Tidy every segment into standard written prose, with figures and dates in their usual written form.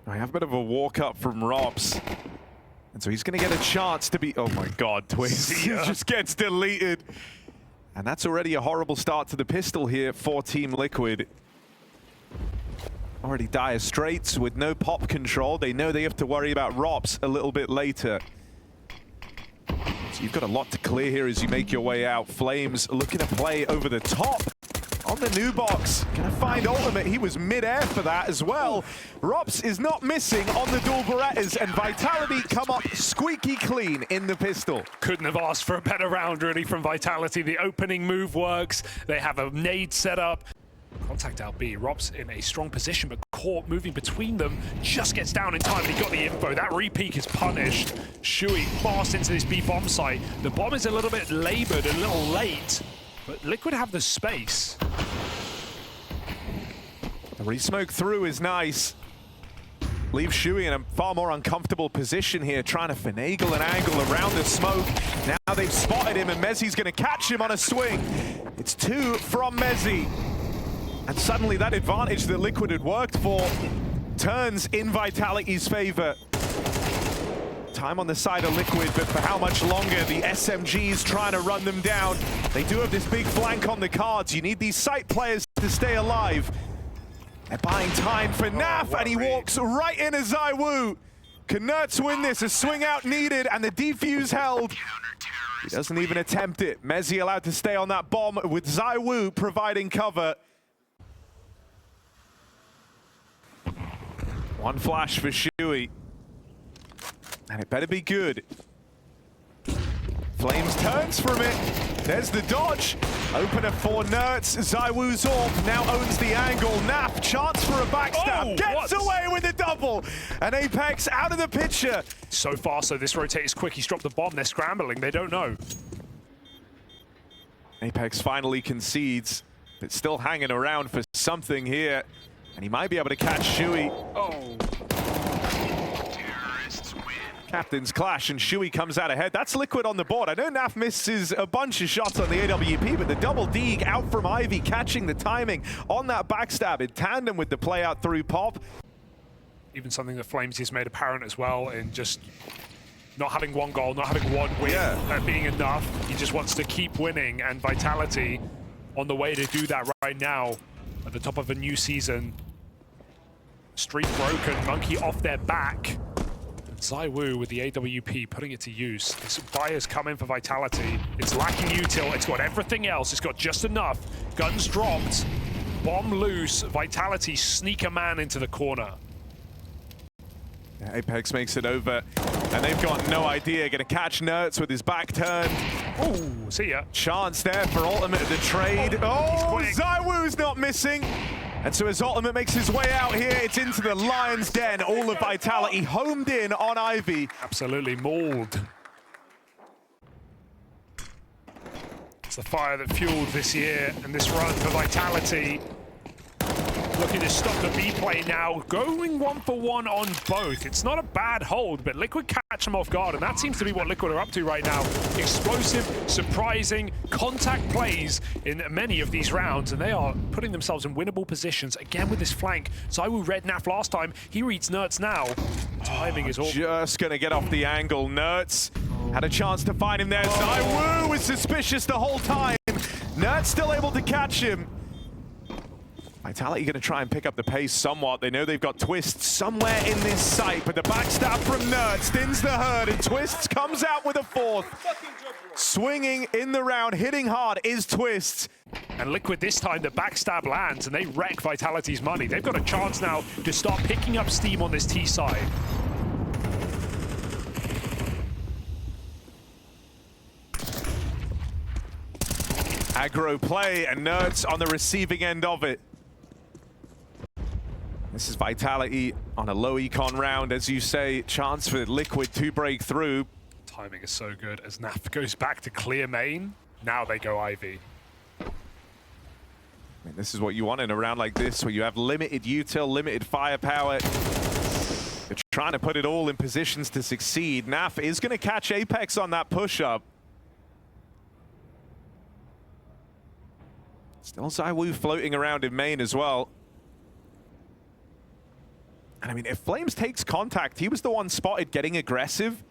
I have a bit of a walk up from Robs. And so he's going to get a chance to be... Oh my God, Twist just gets deleted. And that's already a horrible start to the pistol here for Team Liquid. Already dire straits with no pop control. They know they have to worry about Robs a little bit later. So you've got a lot to clear here as you make your way out. Flames looking to play over the top on the new box. Gonna find Ultimate. He was mid-air for that as well. Robs is not missing on the dual Berettas, and Vitality come up squeaky clean in the pistol. Couldn't have asked for a better round really from Vitality. The opening move works. They have a nade set up. Contact out B. Robs in a strong position, but Corp moving between them just gets down in time. He got the info. That repeak is punished. Shui fast into this B bomb site. The bomb is a little bit labored, a little late, but Liquid have the space. The re-smoke through is nice. Leaves Shui in a far more uncomfortable position here, trying to finagle an angle around the smoke. Now they've spotted him, and Mezzi's going to catch him on a swing. It's 2 from Mezzi. And suddenly that advantage that Liquid had worked for turns in Vitality's favor. Time on the side of Liquid, but for how much longer? The SMG's trying to run them down. They do have this big flank on the cards. You need these site players to stay alive. They're buying time for Naf, and he walks right in as ZywOo. Can Nerds win this? A swing out needed, and the defuse held. He doesn't even attempt it. Mezzi allowed to stay on that bomb with ZywOo providing cover. One flash for Shui. And it better be good. Flames turns from it. There's the dodge. Opener for Nerds. ZywOo Zorb now owns the angle. Naf, chance for a backstab. Gets away with the double. And Apex out of the picture. So far, so this rotate is quick. He's dropped the bomb. They're scrambling. They don't know. Apex finally concedes, but still hanging around for something here. And he might be able to catch Shui. Captain's clash, and Shui comes out ahead. That's Liquid on the board. I know Naf misses a bunch of shots on the AWP, but the double deeg out from Ivy, catching the timing on that backstab in tandem with the play out through Pop. Even something that Flames has made apparent as well in just not having one goal, not having one win, being enough. He just wants to keep winning, and Vitality on the way to do that right now at the top of a new season. Streak broken, Monkey off their back. ZywOo with the AWP putting it to use. This buyer's come in for Vitality. It's lacking util, it's got everything else, it's got just enough. Guns dropped, bomb loose, Vitality sneak a man into the corner. Yeah, Apex makes it over, and they've got no idea. Gonna catch Nerds with his back turned. Ooh, see ya. Chance there for Ultimate of the trade. Oh, ZywOo's not missing. And so as Ultimate makes his way out here, it's into the Lion's Den. All of Vitality homed in on Ivy. Absolutely mauled. It's the fire that fueled this year and this run for Vitality. Looking to stop the B play now, going 1-for-1 on both. It's not a bad hold, but Liquid catch them off guard, and that seems to be what Liquid are up to right now. Explosive, surprising, contact plays in many of these rounds, and they are putting themselves in winnable positions. Again with this flank, ZywOo read Naf last time, he reads Nerds now. Timing is all... Just gonna get off the angle. Nerds had a chance to find him there. ZywOo was suspicious the whole time. Nerds still able to catch him. Vitality going to try and pick up the pace somewhat. They know they've got Twists somewhere in this site, but the backstab from Nerds thins the herd, and Twists comes out with a fourth. Swinging in the round, hitting hard is Twists. And Liquid this time, the backstab lands, and they wreck Vitality's money. They've got a chance now to start picking up steam on this T side. Aggro play, and Nerds on the receiving end of it. This is Vitality on a low econ round, as you say. Chance for Liquid to break through. Timing is so good as Naf goes back to clear main. Now they go Ivy. I mean, this is what you want in a round like this, where you have limited util, limited firepower. You're trying to put it all in positions to succeed. Naf is going to catch Apex on that push-up. Still ZywOo floating around in main as well. And I mean, if Flames takes contact, he was the one spotted getting aggressive.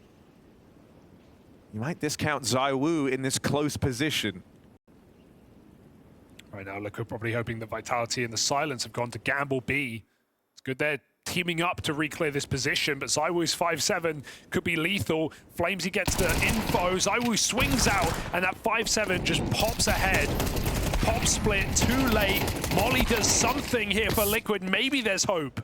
You might discount ZywOo in this close position. Right now, Liquid probably hoping that Vitality and the Silence have gone to gamble B. It's good they're teaming up to reclear this position, but ZywOo's 5-7 could be lethal. Flamesy gets the info, ZywOo swings out, and that 5-7 just pops ahead. Pop split, too late. Molly does something here for Liquid. Maybe there's hope.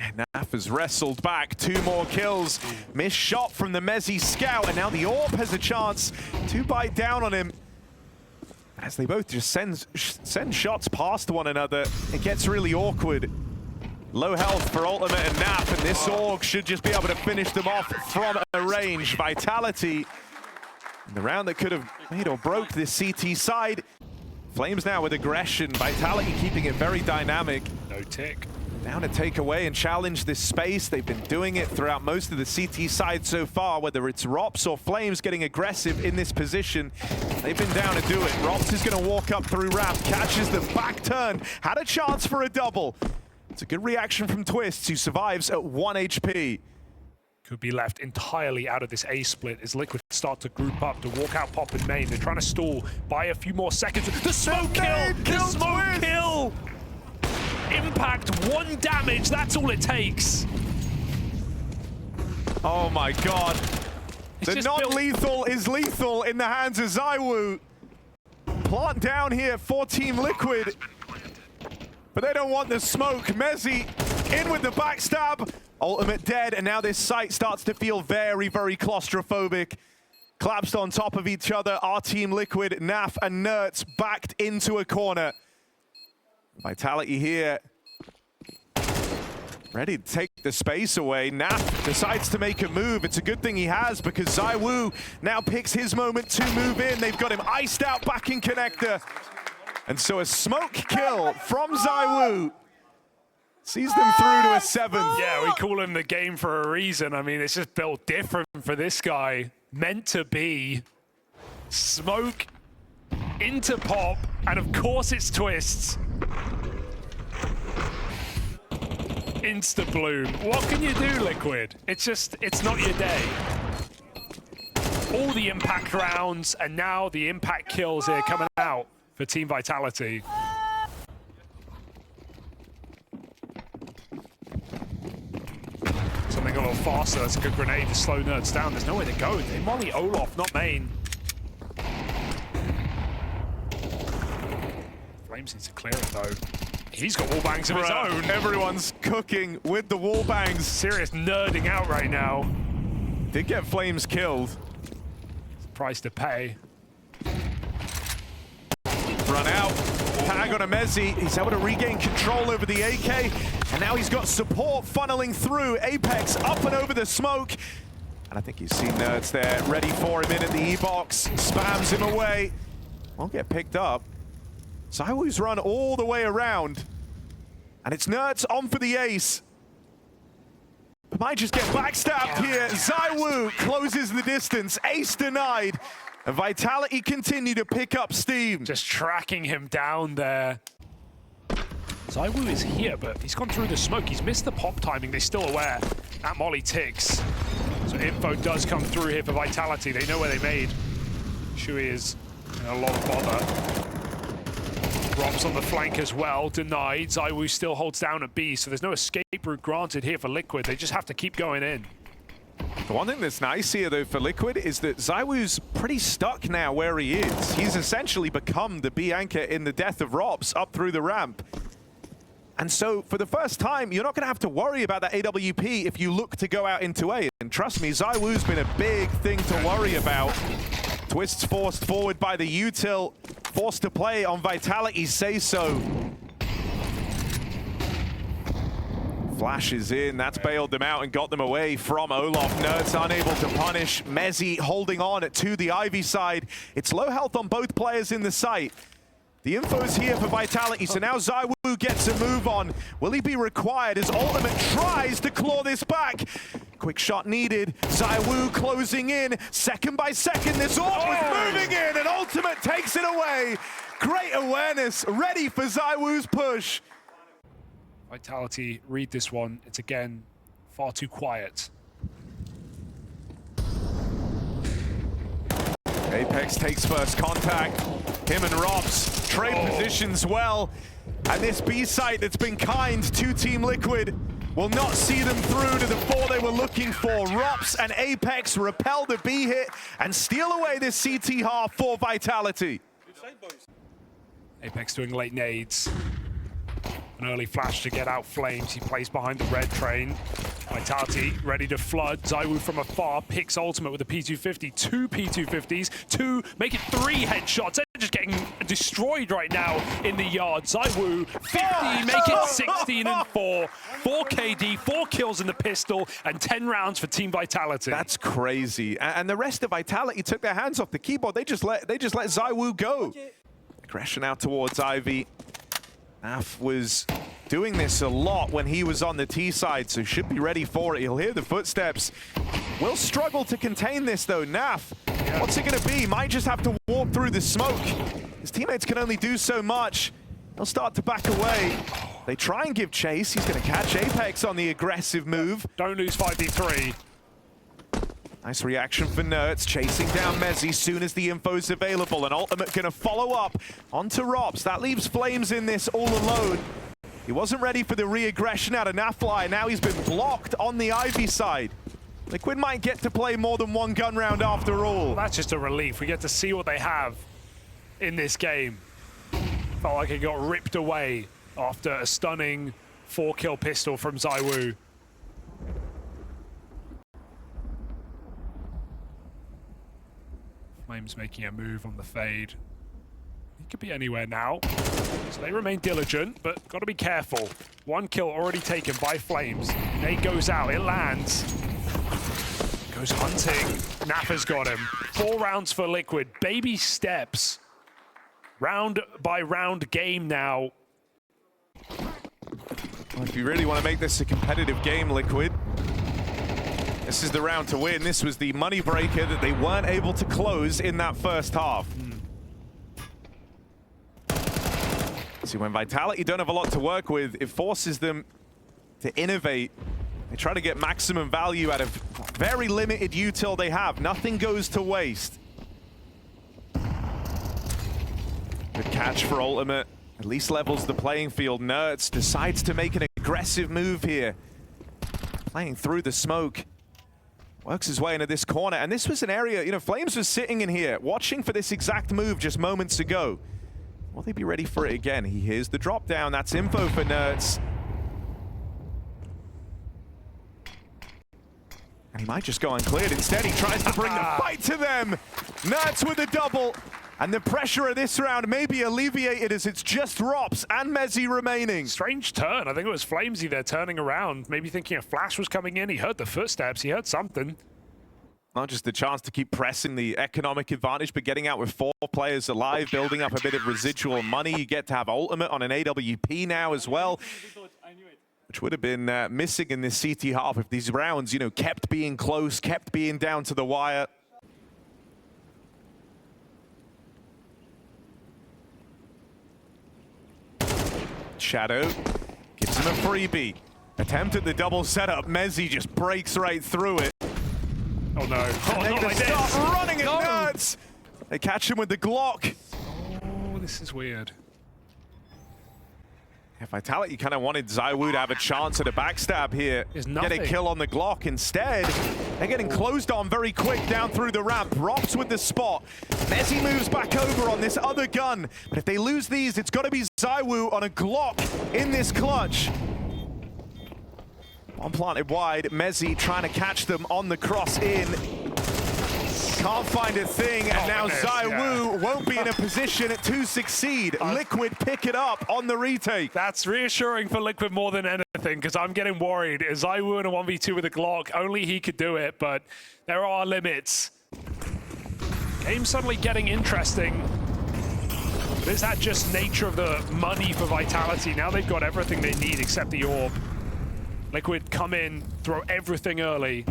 And Naf has wrestled back, 2 more kills. Missed shot from the Mezzi scout, and now the Orb has a chance to bite down on him. As they both just send shots past one another, it gets really awkward. Low health for Ultimate and Naf, and this Org should just be able to finish them off from a range. Vitality, in the round that could have made or broke this CT side. Flames now with aggression, Vitality keeping it very dynamic. No tick. Now to take away and challenge this space. They've been doing it throughout most of the CT side so far, whether it's Rops or Flames getting aggressive in this position. They've been down to do it. Rops is going to walk up through ramp, catches the back turn, had a chance for a double. It's a good reaction from Twists, who survives at 1 HP. Could be left entirely out of this A split as Liquid start to group up to walk out Pop and main. They're trying to stall by a few more seconds. The smoke kill! The smoke kill! Impact, 1 damage, that's all it takes. Oh my god. The non-lethal is lethal in the hands of ZywOo. Plant down here for Team Liquid. But they don't want the smoke. Mezzi in with the backstab. Ultimate dead, and now this site starts to feel very, very claustrophobic. Collapsed on top of each other, our Team Liquid, Naf and Nerds backed into a corner. Vitality here, ready to take the space away. Naf decides to make a move. It's a good thing he has, because ZywOo now picks his moment to move in. They've got him iced out back in connector. And so a smoke kill from ZywOo sees them through to a 7. Yeah, we call him the game for a reason. I mean, it's just built different for this guy. Meant to be. Smoke into Pop, and of course it's Twists. Insta bloom. What can you do, Liquid? It's just, it's not your day. All the impact rounds, and now the impact kills here coming out for Team Vitality. Something a little faster. That's a good grenade to slow Nerds down. There's nowhere to go. They molly Olaf, not main. Flames needs to clear it though. He's got wallbangs of his own. Everyone's cooking with the wallbangs. Serious nerding out right now. Did get Flames killed. Price to pay. Run out. Tag on a Mezzi. He's able to regain control over the AK. And now he's got support funneling through. Apex up and over the smoke. And I think he's seen Nerds there. Ready for him in at the E-box. Spams him away. Won't get picked up. ZywOo's run all the way around. And it's Nerds on for the ace. But might just get backstabbed here. ZywOo closes the distance. Ace denied. And Vitality continue to pick up steam. Just tracking him down there. ZywOo is here, but he's gone through the smoke. He's missed the pop timing. They're still aware. That molly ticks. So info does come through here for Vitality. They know where they made. Shui is in a lot of bother. Rob's on the flank as well, denied. ZywOo still holds down at B, so there's no escape route granted here for Liquid. They just have to keep going in. The one thing that's nice here, though, for Liquid is that ZywOo's pretty stuck now where he is. He's essentially become the B anchor in the death of Robs up through the ramp. And so, for the first time, you're not going to have to worry about that AWP if you look to go out into A. And trust me, ZywOo's been a big thing to worry about. Twists forced forward by the util, forced to play on Vitality say so. Flashes in, that's bailed them out and got them away from Olaf. Nerds unable to punish. Mezzi holding on to the Ivy side. It's low health on both players in the site. The info's here for Vitality, so now ZywOo gets a move on. Will he be required as Ultimate tries to claw this back? Quick shot needed. ZywOo closing in. Second by second, this Orb was moving in, and Ultimate takes it away. Great awareness, ready for ZywOo's push. Vitality, read this one. It's again far too quiet. Apex takes first contact. Him and Robs trade positions well. And this B site that's been kind to Team Liquid will not see them through to the 4 they were looking for. Robs and Apex repel the B hit and steal away this CT half for Vitality. Apex doing late nades. An early flash to get out Flames. He plays behind the red train. Vitality ready to flood. ZywOo from afar picks ultimate with a P250. 2 P250s. make it 3 headshots. They're just getting destroyed right now in the yard. ZywOo 50, make it 16 and 4. 4 KD, 4 kills in the pistol, and 10 rounds for Team Vitality. That's crazy. And the rest of Vitality took their hands off the keyboard. They just let ZywOo go. Aggression out towards Ivy. Naf was doing this a lot when he was on the T side, so should be ready for it. He'll hear the footsteps. Will struggle to contain this though. Naf, what's it gonna be? Might just have to walk through the smoke. His teammates can only do so much. He'll start to back away. They try and give chase. He's gonna catch Apex on the aggressive move. Don't lose 5v3. Nice reaction for Nerds, chasing down Mezzi soon as the info's available. And Ultimate gonna follow up onto Robs. That leaves Flames in this all alone. He wasn't ready for the re-aggression out of Nafly. Now he's been blocked on the Ivy side. Liquid might get to play more than one gun round after all. Well, that's just a relief. We get to see what they have in this game. Felt like it got ripped away after a stunning 4-kill pistol from ZywOo. Flames making a move on the fade. He could be anywhere now. So they remain diligent, but got to be careful. 1 kill already taken by Flames. Nade goes out, it lands. Goes hunting. Nafa's got him. 4 rounds for Liquid. Baby steps. Round by round game now. Well, if you really want to make this a competitive game, Liquid, this is the round to win. This was the money breaker that they weren't able to close in that first half. See, when Vitality don't have a lot to work with, it forces them to innovate. They try to get maximum value out of very limited util they have. Nothing goes to waste. Good catch for Ultimate. At least levels the playing field. Nerds decides to make an aggressive move here. Playing through the smoke. Works his way into this corner. And this was an area, you know, Flames was sitting in here, watching for this exact move just moments ago. Will they be ready for it again? He hears the drop down. That's info for Nerds. And he might just go uncleared. Instead, he tries to bring the fight to them. Nerds with a double. And the pressure of this round may be alleviated as it's just Rops and Mezzi remaining. Strange turn. I think it was Flamesy there turning around. Maybe thinking a flash was coming in. He heard the footsteps. He heard something. Not just the chance to keep pressing the economic advantage, but getting out with 4 players alive, building up a bit of residual money. You get to have Ultimate on an AWP now as well, which would have been missing in this CT half if these rounds, you know, kept being close, kept being down to the wire. Shadow gives him a freebie. Attempt at the double setup. Mezzi just breaks right through it. Oh no. Oh, They're not like this. start running at Nerds. They catch him with the Glock. Oh, this is weird. Yeah, Vitality kind of wanted ZywOo to have a chance at a backstab here. Get a kill on the Glock. Instead, they're getting closed on very quick down through the ramp. Rops with the spot. Mezzi moves back over on this other gun. But if they lose these, it's got to be ZywOo on a Glock in this clutch. One planted wide, Mezzi trying to catch them on the cross in. Can't find a thing, and now ZywOo won't be in a position to succeed. Liquid pick it up on the retake. That's reassuring for Liquid more than anything, because I'm getting worried. ZywOo in a 1v2 with a Glock, only he could do it, but there are limits. Game's suddenly getting interesting. But is that just nature of the money for Vitality? Now they've got everything they need except the orb. Liquid come in, throw everything early.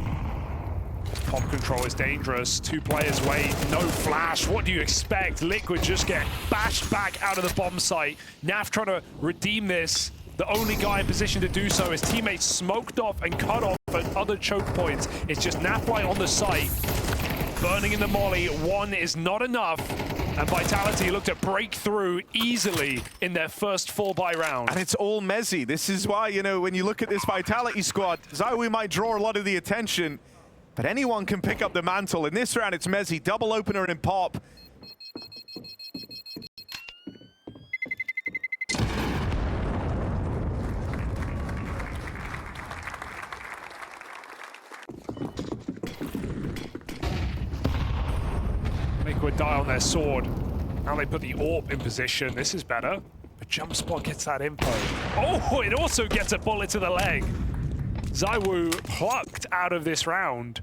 Pop control is dangerous. 2 players wait, no flash. What do you expect? Liquid just get bashed back out of the bomb site. Naf trying to redeem this. the only guy in position to do so. His teammates smoked off and cut off at other choke points. It's just Naflight on the site, burning in the molly. One is not enough, and Vitality looked to break through easily in their first full buy round. And it's all Mezzy. This is why, you know, when you look at this Vitality squad, ZywOo might draw a lot of the attention, but anyone can pick up the mantle. In this round, it's Mezzy, double opener and pop. Liquid die on their sword. Now they put the AWP in position. This is better. But Jump Spot gets that info. Oh, it also gets a bullet to the leg. ZywOo plucked out of this round.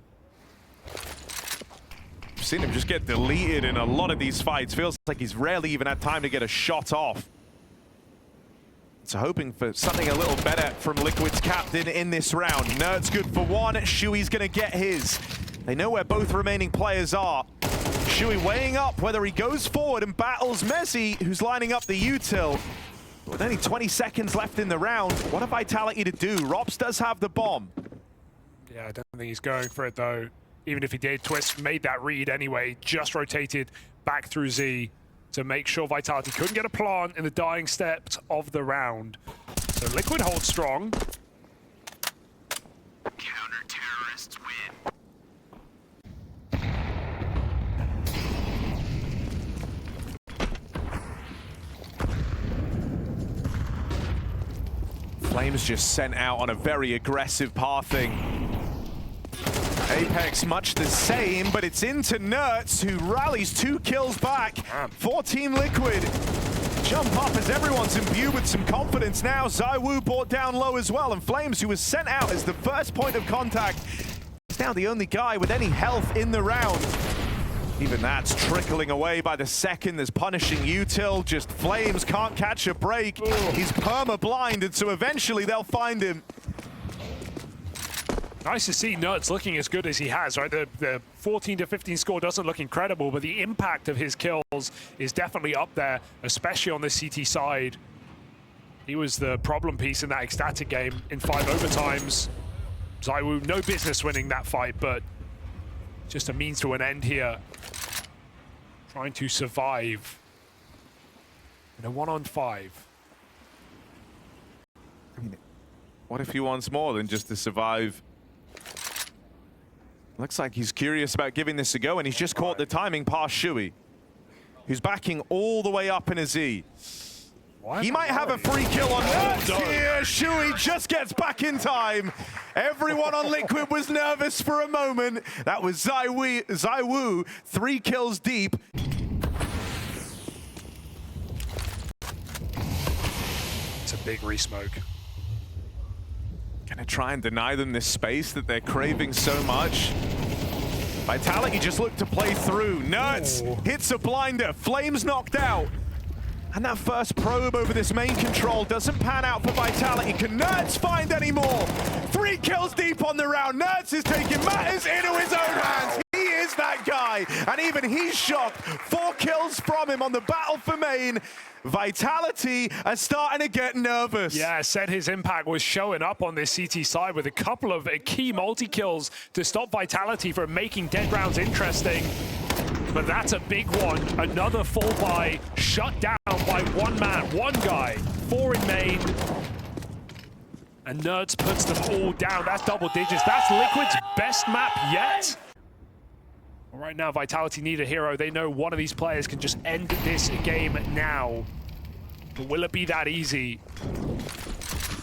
I've seen him just get deleted in a lot of these fights. Feels like he's rarely even had time to get a shot off. So hoping for something a little better from Liquid's captain in this round. Nert's good for one. Shui's going to get his. They know where both remaining players are. Shui weighing up whether he goes forward and battles Mezzy, who's lining up the util. With only 20 seconds left in the round, what a Vitality to do. Rops does have the bomb. Yeah, I don't think he's going for it, though. Even if he did, Twist made that read anyway, just rotated back through Z to make sure Vitality couldn't get a plant in the dying steps of the round. So Liquid holds strong. Counter-terrorists win. Flames just sent out on a very aggressive pathing. Apex much the same, but it's into Nertz, who rallies 2 kills back for Team Liquid. Jump up as everyone's imbued with some confidence now. ZywOo brought down low as well, and Flames, who was sent out as the first point of contact, is now the only guy with any health in the round. Even that's trickling away by the second. There's punishing util. Just Flames can't catch a break. He's perma-blinded, so eventually they'll find him. Nice to see Nertz looking as good as he has, right? The 14 to 15 score doesn't look incredible, but the impact of his kills is definitely up there, especially on the CT side. He was the problem piece in that ecstatic game in 5 overtimes. ZywOo, no business winning that fight, but just a means to an end here. Trying to survive in a 1-on-5. I mean, what if he wants more than just to survive? Looks like he's curious about giving this a go, and he's just caught the timing past Shui, who's backing all the way up in a Z. He might have a free kill on Nertz here. Shui just gets back in time. Everyone on Liquid was nervous for a moment. That was ZywOo, 3 kills deep. It's a big re-smoke. Gonna try and deny them this space that they're craving so much. Vitality just looked to play through. Nertz hits a blinder. Flames knocked out. And that first probe over this main control doesn't pan out for Vitality. Can Nertz find any more? 3 kills deep on the round. Nertz is taking matters into his own hands. He is that guy. And even he's shocked. 4 kills from him on the battle for main. Vitality are starting to get nervous. Yeah, said his impact was showing up on this CT side with a couple of key multi-kills to stop Vitality from making dead rounds interesting. But that's a big one. Another full buy shut down by one man, one guy. 4 in main. And Nertz puts them all down. That's double digits. That's Liquid's best map yet. Right now, Vitality need a hero. They know one of these players can just end this game now. But will it be that easy?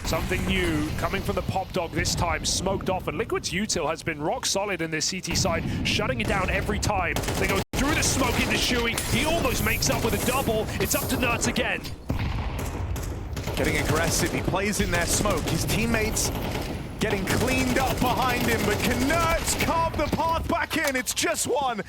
Something new coming from the Pop Dog this time, smoked off, and Liquid's util has been rock solid in this CT side, shutting it down every time. They go through the smoke into Shui. He almost makes up with a double. It's up to Nertz again. Getting aggressive, he plays in their smoke. His teammates getting cleaned up behind him, but can Nertz carve the path back in? It's just one.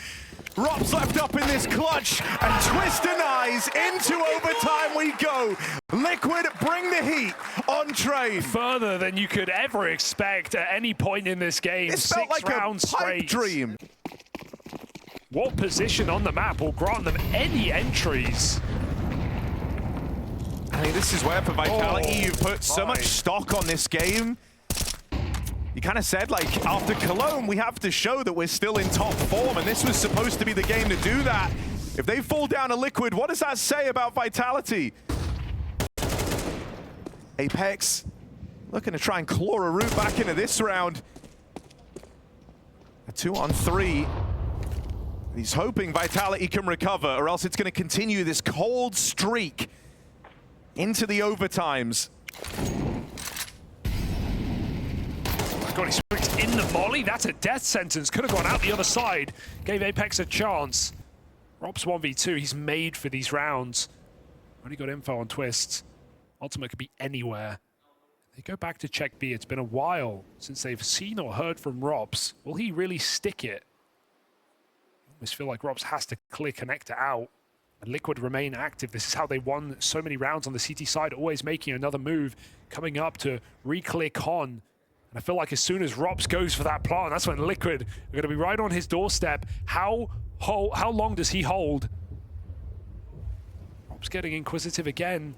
Rob's left up in this clutch, and Twist denies. Into overtime we go. Liquid bring the heat on Trade. Further than you could ever expect at any point in this game. It felt like rounds a pipe straight. dream. What position on the map will grant them any entries? I mean, this is where for Vitality, you've put so much stock on this game. You kind of said, like, after Cologne, we have to show that we're still in top form, and this was supposed to be the game to do that. If they fall down to Liquid, what does that say about Vitality? Apex looking to try and claw a route back into this round. A 2-on-3. He's hoping Vitality can recover, or else it's going to continue this cold streak into the overtimes. Oh my God, he springs in the volley. That's a death sentence. Could have gone out the other side. Gave Apex a chance. Rob's 1v2. He's made for these rounds. Only got info on Twists. Ultimate could be anywhere. They go back to check B. It's been a while since they've seen or heard from Robs. Will he really stick it? I almost feel like Robs has to clear connector out. And Liquid remain active. This is how they won so many rounds on the CT side, always making another move, coming up to re-clear Con. And I feel like as soon as Robs goes for that plant, that's when Liquid are going to be right on his doorstep. How long does he hold? Robs getting inquisitive again.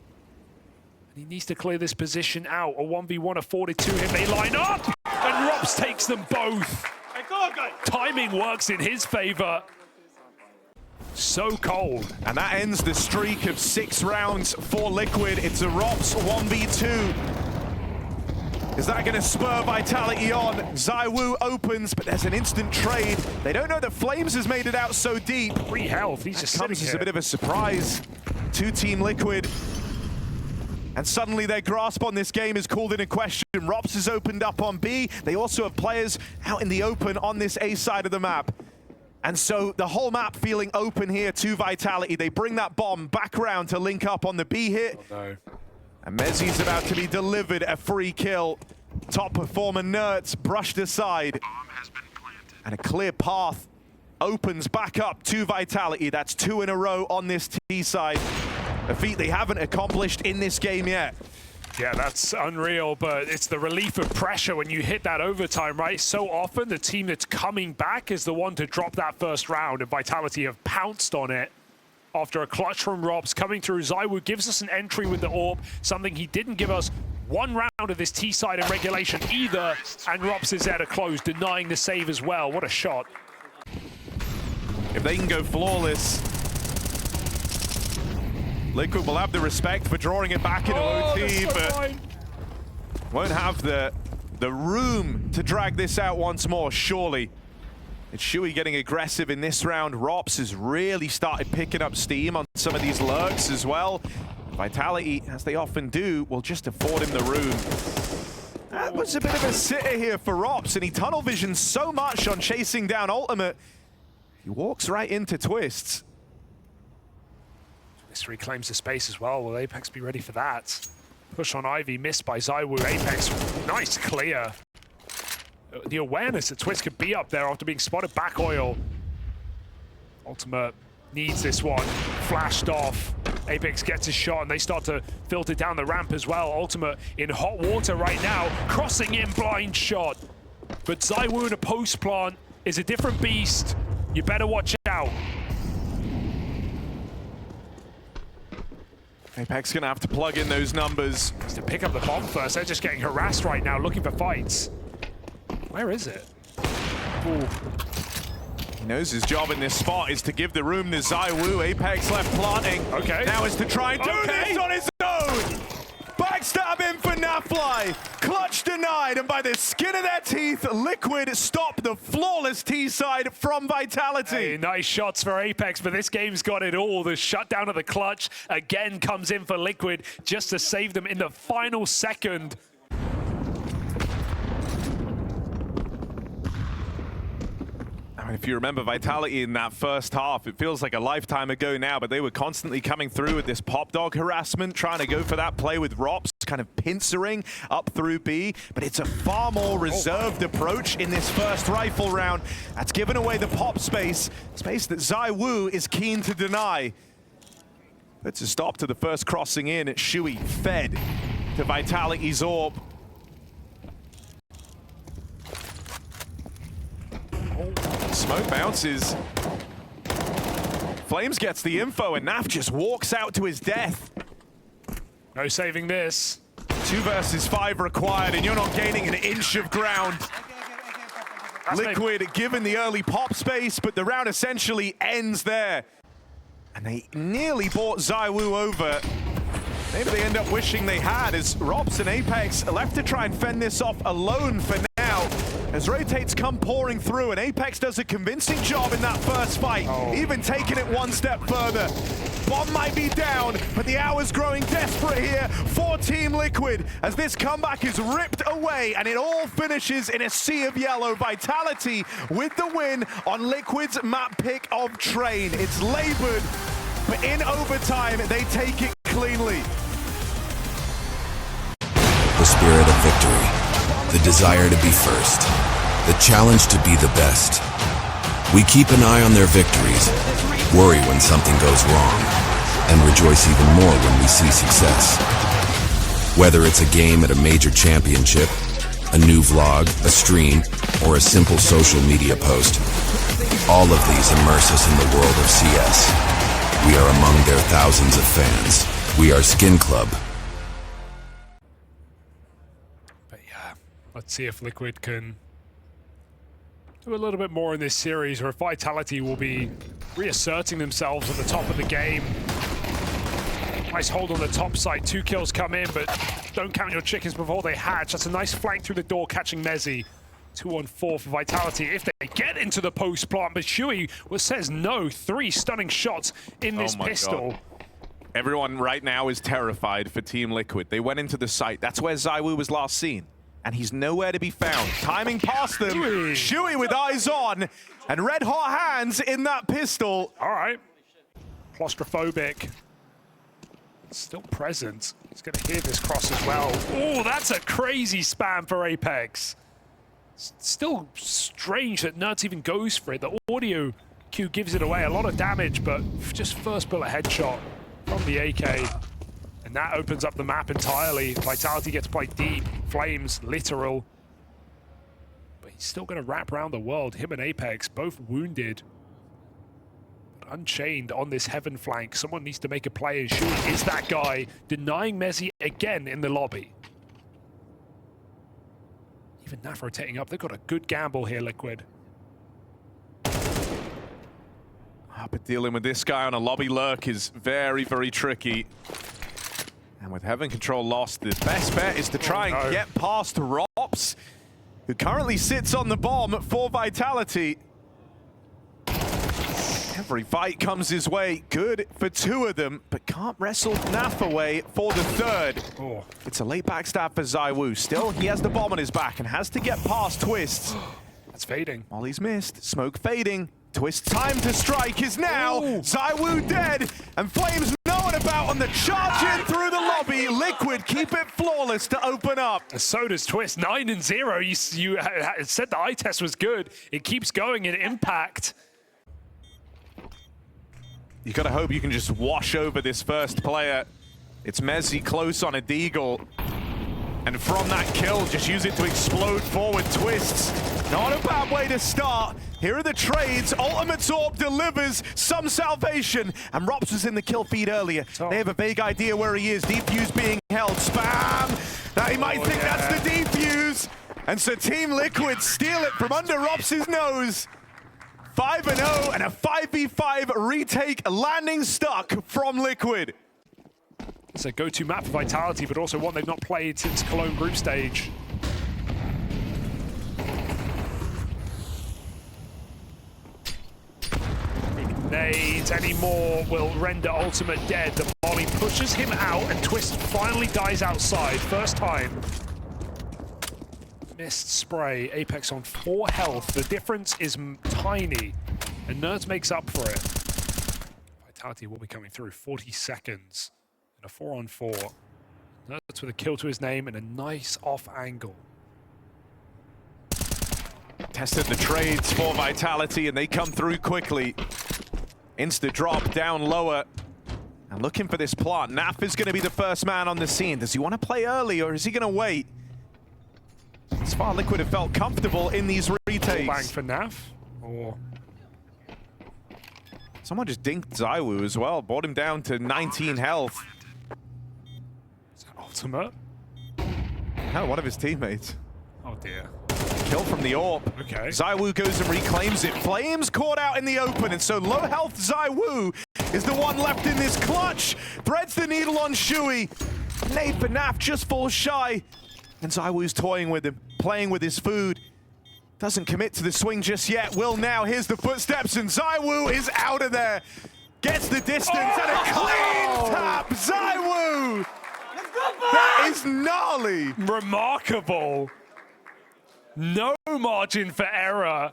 And he needs to clear this position out. A 1v1 afforded to him. They line up! And Robs takes them both. Timing works in his favor. So cold. And that ends the streak of 6 rounds for Liquid. It's a Robs 1v2. Is that going to spur Vitality on? ZywOo opens, but there's an instant trade. They don't know that Flames has made it out so deep. 3 health, he's just comes as a bit of a surprise to Team Liquid. And suddenly their grasp on this game is called into question. Robs has opened up on B. They also have players out in the open on this A side of the map. And so the whole map feeling open here to Vitality. They bring that bomb back around to link up on the B hit. Oh, no. And Mezzi's about to be delivered a free kill. Top performer Nerds brushed aside. And a clear path opens back up to Vitality. That's 2 in a row on this T side. A feat they haven't accomplished in this game yet. Yeah, that's unreal, but it's the relief of pressure when you hit that overtime, right? So often the team that's coming back is the one to drop that first round, and Vitality have pounced on it after a clutch from Robs coming through. ZywOo gives us an entry with the AWP, something he didn't give us one round of this T side in regulation either, and Robs is there to close, denying the save as well. What a shot. If they can go flawless, Liquid will have the respect for drawing it back into OT, but won't have the room to drag this out once more, surely. It's Shuey getting aggressive in this round. Robs has really started picking up steam on some of these lurks as well. Vitality, as they often do, will just afford him the room. That was a bit of a sitter here for Robs, and he tunnel visions so much on chasing down Ultimate. He walks right into Twists. This reclaims the space as well. Will Apex be ready for that? Push on Ivy, missed by ZywOo. Apex, nice clear. The awareness that Twist could be up there after being spotted back oil. Ultimate needs this one. Flashed off. Apex gets a shot and they start to filter down the ramp as well. Ultimate in hot water right now. Crossing in, blind shot. But ZywOo in a post plant is a different beast. You better watch out. Apex gonna have to plug in those numbers. Needs to pick up the bomb first. They're just getting harassed right now, looking for fights. Where is it? Ooh. He knows his job in this spot is to give the room to ZywOo. Apex left planting. Okay. Now is to try and do this on his own. Backstab in for Nafly. Clutch denied, and by the skin of their teeth, Liquid stop the flawless T-side from Vitality. Hey, nice shots for Apex, but this game's got it all. The shutdown of the clutch again comes in for Liquid just to save them in the final second. I mean, if you remember Vitality in that first half, it feels like a lifetime ago now, but they were constantly coming through with this pop dog harassment, trying to go for that play with Robs, kind of pincering up through B, but it's a far more reserved approach in this first rifle round. That's given away the pop space that ZywOo is keen to deny. Puts a stop to the first crossing in. Shuey fed to Vitality's AWP. Smoke bounces. Flames gets the info, and Naf just walks out to his death. No saving this. 2 versus 5 required, and you're not gaining an inch of ground. Liquid given the early pop space, but the round essentially ends there. And they nearly bought ZywOo over. Maybe they end up wishing they had, as Robs and Apex are left to try and fend this off alone for now. As rotates come pouring through, and Apex does a convincing job in that first fight, even taking it one step further. Bomb might be down, but the hour's growing desperate here for Team Liquid as this comeback is ripped away and it all finishes in a sea of yellow. Vitality with the win on Liquid's map pick of Train. It's labored, but in overtime, they take it cleanly. The spirit of victory, the desire to be first, the challenge to be the best. We keep an eye on their victories, worry when something goes wrong, and rejoice even more when we see success. Whether it's a game at a major championship, a new vlog, a stream, or a simple social media post, all of these immerse us in the world of CS. We are among their thousands of fans. We are Skin Club. But yeah, let's see if Liquid can do a little bit more in this series, or if Vitality will be reasserting themselves at the top of the game. Nice hold on the top side. 2 kills come in, but don't count your chickens before they hatch. That's a nice flank through the door, catching Mezzi. 2-on-4 for Vitality if they get into the post plant, but Shuey says no. 3 stunning shots in this pistol. God. Everyone right now is terrified for Team Liquid. They went into the site. That's where ZywOo was last seen, and he's nowhere to be found. Timing past them. Shuey with eyes on, and red hot hands in that pistol. All right. Claustrophobic. Still present. He's going to hear this cross as well. Oh, that's a crazy spam for Apex. Still strange that Nerds even goes for it. The audio cue gives it away. A lot of damage, but just first bullet headshot from the AK. And that opens up the map entirely. Vitality gets played deep. Flames, literal. But he's still going to wrap around the world. Him and Apex, both wounded. But unchained on this heaven flank. Someone needs to make a play, and Shuey is that guy. Denying Mezzi again in the lobby. Even Naf rotating up. They've got a good gamble here, Liquid. But dealing with this guy on a lobby lurk is very, very tricky. And with Heaven Control lost, the best bet is to try and get past Rops, who currently sits on the bomb for Vitality. Every fight comes his way. Good for 2 of them, but can't wrestle Naf away for the 3rd. It's a late backstab for ZywOo. Still, he has the bomb on his back and has to get past Twists. That's fading. Molly's missed. Smoke fading. Twist's time to strike is now. ZywOo dead, and Flames know what about on the charge in through the lobby. Liquid keep it flawless to open up. So does Twist. 9-0. You said the eye test was good. It keeps going in Impact. You gotta hope you can just wash over this first player. It's Mezzi close on a Deagle. And from that kill, just use it to explode forward. Twists. Not a bad way to start. Here are the trades. Ultimate Orb delivers some salvation. And Rops was in the kill feed earlier. They have a vague idea where he is. Defuse being held. Spam! Now he might think that's the defuse. And so Team Liquid steal it from under Rops' nose. 5-0 and a 5v5 retake landing stuck from Liquid. It's a go-to map for Vitality, but also one they've not played since Cologne group stage. Nades anymore will render Ultimate dead. The Molly pushes him out, and Twist finally dies outside. First time. Missed spray. Apex on 4 health. The difference is tiny, and Nerds makes up for it. Vitality will be coming through. 40 seconds and a 4-on-4. Nerds with a kill to his name and a nice off angle. Tested the trades for Vitality, and they come through quickly. Insta drop down lower. And looking for this plant. Naf is going to be the first man on the scene. Does he want to play early, or is he going to wait? As far Liquid have felt comfortable in these retakes. Bang for Naf, or someone just dinked ZywOo as well. Brought him down to 19 health. Ultimate. No, one of his teammates. Oh dear. Kill from the AWP. Okay. ZywOo goes and reclaims it. Flames caught out in the open, and so low health ZywOo is the one left in this clutch. Threads the needle on Shuey. Nade for Naf just falls shy. And ZywOo's toying with him, playing with his food. Doesn't commit to the swing just yet. Will now. Here's the footsteps, and ZywOo is out of there. Gets the distance and a clean tap. ZywOo! That is gnarly. Remarkable. No margin for error.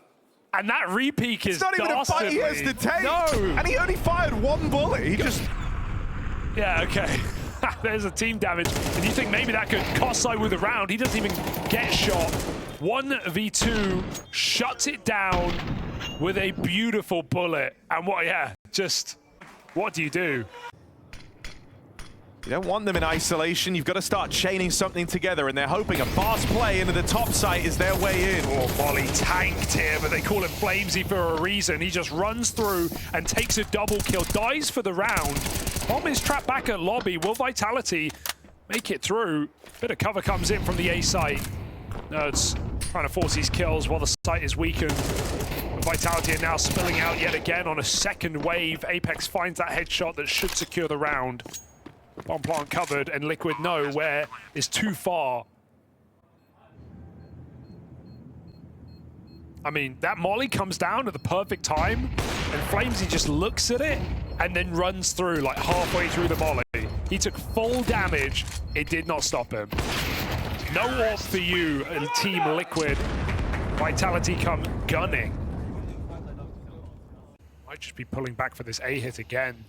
And that repeak is It's not even a fight he has to take. No. And he only fired one bullet. He just... Yeah, okay. There's a team damage. And you think maybe that could cost ZywOo the round. He doesn't even get shot. 1v2 shuts it down with a beautiful bullet. And what, yeah, just what do you do? You don't want them in isolation. You've got to start chaining something together, and they're hoping a fast play into the top site is their way in. Oh, Molly tanked here, but they call him Flamesy for a reason. He just runs through and takes a double kill, dies for the round. Bomb is trapped back at lobby. Will Vitality make it through? Bit of cover comes in from the A site. Nerds trying to force these kills while the site is weakened. Vitality are now spilling out yet again on a second wave. Apex finds that headshot that should secure the round. Bomb plant covered, and Liquid know where is too far. I mean, that molly comes down at the perfect time, and Flamesy just looks at it and then runs through like halfway through the molly. He took full damage. It did not stop him. No AWP for you, Team Liquid. Vitality come gunning. Might just be pulling back for this A hit again.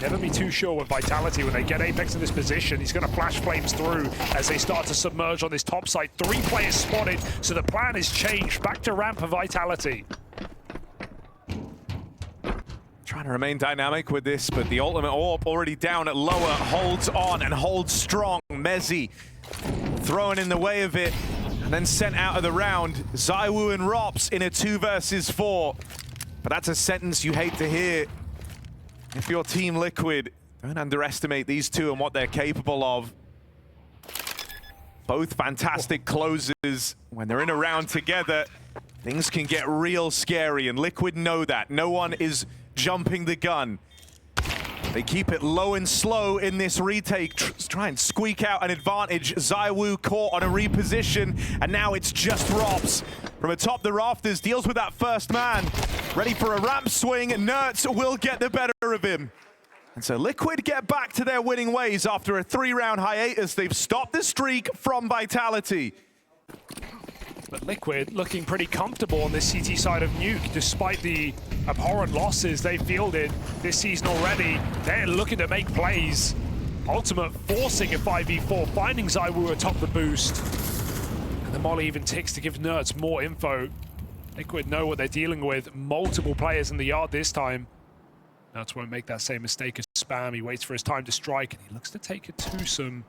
Never be too sure with Vitality when they get Apex in this position. He's going to flash flames through as they start to submerge on this top side. 3 players spotted, so the plan is changed. Back to ramp for Vitality. Trying to remain dynamic with this, but the ultimate AWP already down at lower, holds on and holds strong. Mezzy throwing in the way of it, and then sent out of the round. ZywOo and Rops in a 2 versus 4. But that's a sentence you hate to hear. If you're Team Liquid, don't underestimate these two and what they're capable of. Both fantastic closers. When they're in a round together, things can get real scary, and Liquid know that. No one is jumping the gun. They keep it low and slow in this retake, try and squeak out an advantage. ZywOo caught on a reposition, and now it's just Rops. From atop the rafters, deals with that first man. Ready for a ramp swing, Nerds will get the better of him. And so Liquid get back to their winning ways after a 3-round hiatus. They've stopped the streak from Vitality. But Liquid looking pretty comfortable on this CT side of Nuke, despite the abhorrent losses they've fielded this season already. They're looking to make plays. Ultimate forcing a 5v4, finding ZywOo atop the boost. And the molly even ticks to give Nerds more info. Liquid know what they're dealing with. Multiple players in the yard this time. Nerds won't make that same mistake as Spam. He waits for his time to strike, and he looks to take a twosome.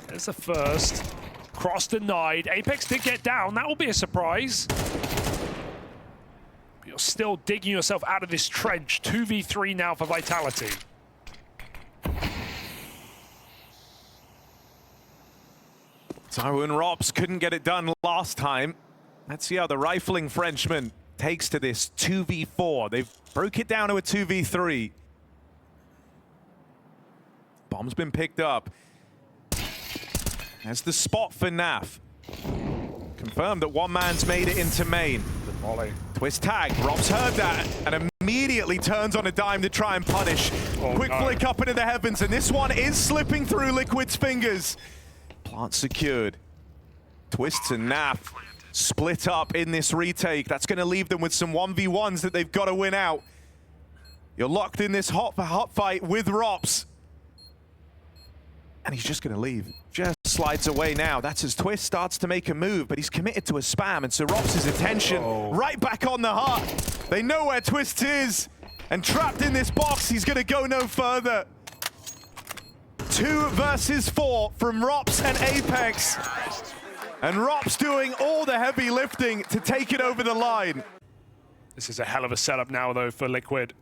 There's the first. Cross denied. Apex did get down. That will be a surprise. But you're still digging yourself out of this trench. 2v3 now for Vitality. ZywOo and Rops couldn't get it done last time. Let's see how the rifling Frenchman takes to this 2v4. They've broke it down to a 2v3. Bomb's been picked up. There's the spot for Naf. Confirmed that one man's made it into main. Molly. Twist tag. Rops heard that and immediately turns on a dime to try and punish. Quick flick up into the heavens, and this one is slipping through Liquid's fingers. Plant secured. Twists and Naf split up in this retake. That's going to leave them with some 1v1s that they've got to win out. You're locked in this hot fight with Rops. And he's just going to leave. Just slides away now. That's as Twist starts to make a move, but he's committed to a spam, and so Rops' attention right back on the hut. They know where Twist is, and trapped in this box, he's going to go no further. 2 versus 4 from Rops and Apex. And Rops doing all the heavy lifting to take it over the line. This is a hell of a setup now, though, for Liquid.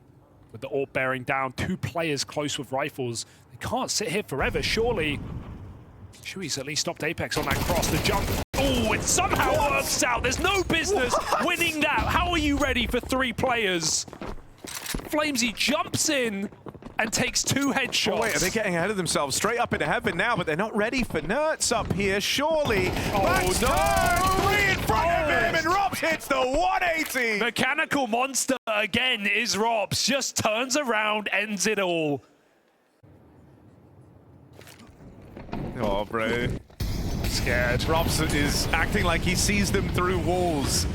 With the AWP bearing down, 2 players close with rifles. They can't sit here forever, surely. Shui's at least stopped Apex on that cross. The jump. Oh, it somehow works out. There's no business winning that. How are you ready for 3 players? Flamesy jumps in and takes 2 headshots. Oh, wait, are they getting ahead of themselves? Straight up into heaven now, but they're not ready for Nerds up here, surely. Oh, no! 3 in front of him, and Robs hits the 180! Mechanical monster again is Robs. Just turns around, ends it all. Oh, bro. Scared. Robs is acting like he sees them through walls.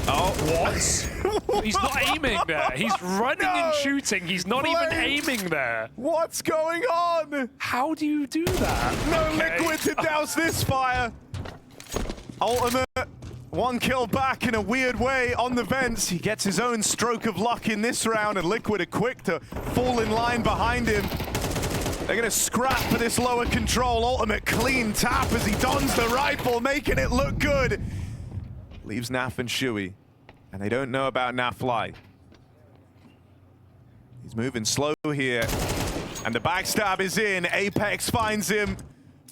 Oh, what? He's not aiming there. He's running and shooting. He's not even aiming there. What's going on? How do you do that? No Liquid to douse this fire. Ultimate, 1 kill back in a weird way on the vents. He gets his own stroke of luck in this round, and Liquid are quick to fall in line behind him. They're gonna scrap for this lower control. Ultimate clean tap as he dons the rifle, making it look good. Leaves Naf and Shui, and they don't know about Nafly. He's moving slow here, and the backstab is in. Apex finds him.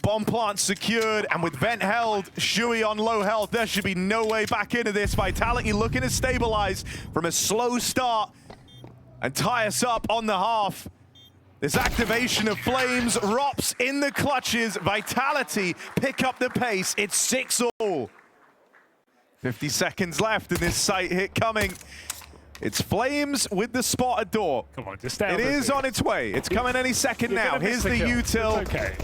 Bomb plant secured, and with vent held, Shui on low health. There should be no way back into this. Vitality looking to stabilize from a slow start and tie us up on the half. This activation of Flames, Rops in the clutches. Vitality pick up the pace. It's 6-all. 50 seconds left, and this sight hit coming. It's Flames with the spotted door. Come on, just stay. It is on its way. It's coming any second now. Here's the util. Okay.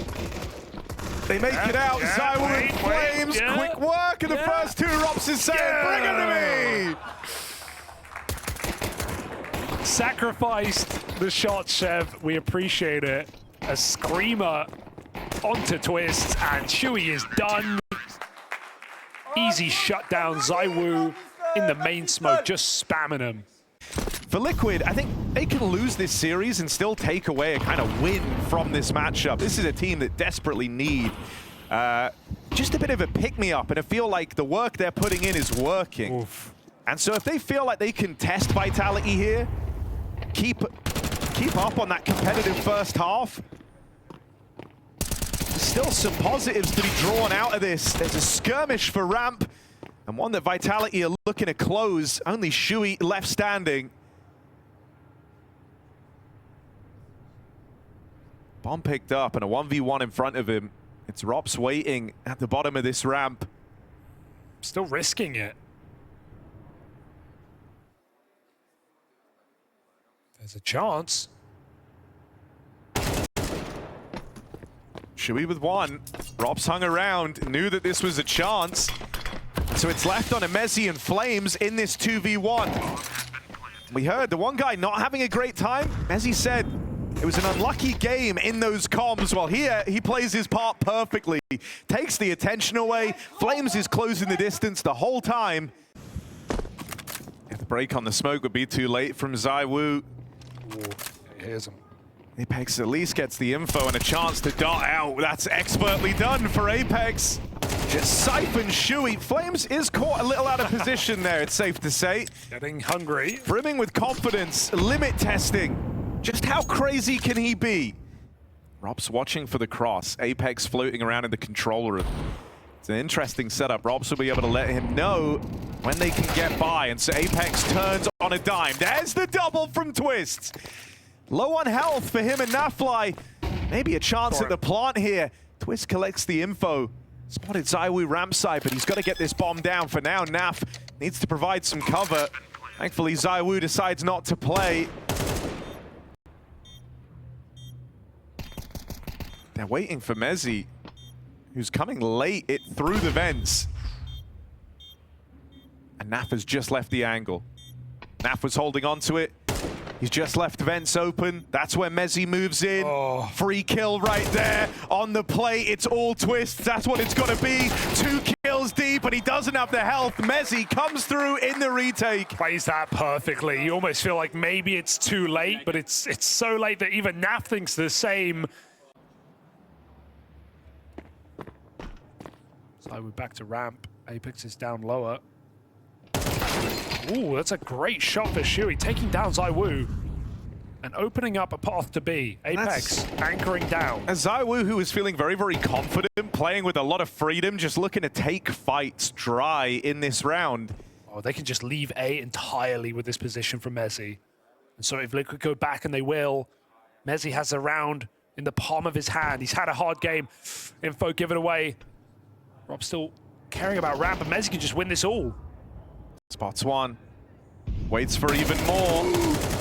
They make it out. Zywoo and Flames. Quick work, and the first 2 Rops is saying, bring them to me. Sacrificed the shot, Chev. We appreciate it. A screamer onto Twist, and Shui is done. Easy shutdown. Zywoo in the main smoke, just spamming him. For Liquid, I think they can lose this series and still take away a kind of win from this matchup. This is a team that desperately need just a bit of a pick-me-up, and I feel like the work they're putting in is working. Oof. And so if they feel like they can test Vitality here, keep up on that competitive first half, there's still some positives to be drawn out of this. There's a skirmish for ramp, and one that Vitality are looking to close. Only Shui left standing. Bomb picked up and a 1v1 in front of him. It's Rops waiting at the bottom of this ramp. Still risking it. There's a chance. Shui with 1. Rops hung around, knew that this was a chance. So it's left on a Mezzi and Flames in this 2v1. We heard the one guy not having a great time. Mezzi said it was an unlucky game in those comms. Well, here he plays his part perfectly. Takes the attention away. Flames is closing the distance the whole time. If the break on the smoke would be too late from Zywoo. Here's him. Apex at least gets the info and a chance to dart out. That's expertly done for Apex. Just siphon Shui. Flames is caught a little out of position there, it's safe to say. Getting hungry. Brimming with confidence, limit testing. Just how crazy can he be? Rob's watching for the cross. Apex floating around in the control room. It's an interesting setup. Robs will be able to let him know when they can get by. And so Apex turns on a dime. There's the double from Twist. Low on health for him and Nafly. Maybe a chance at the plant here. Twist collects the info. Spotted Zywoo ramp side, but he's got to get this bomb down for now. Naf needs to provide some cover. Thankfully, Zywoo decides not to play. They're waiting for Mezzi, who's coming late through the vents. And Naf has just left the angle. Naf was holding on to it. He's just left vents open. That's where Mezzi moves in. Oh. Free kill right there on the play. It's all Twists. That's what it's got to be. 2 kills deep, but he doesn't have the health. Mezzi comes through in the retake. Plays that perfectly. You almost feel like maybe it's too late, but it's so late that even Naf thinks the same. So we're back to ramp. Apex is down lower. Ooh, that's a great shot for Shui, taking down Zywoo. and opening up a path to B. Apex anchoring down. ZywOo, who was feeling very, very confident, playing with a lot of freedom, just looking to take fights dry in this round. Oh, they can just leave A entirely with this position from Mezzi. And so if Liquid go back, and they will, Mezzi has a round in the palm of his hand. He's had a hard game. Info given away. Rob still caring about ramp, but Mezzi can just win this all. Spots one. Waits for even more.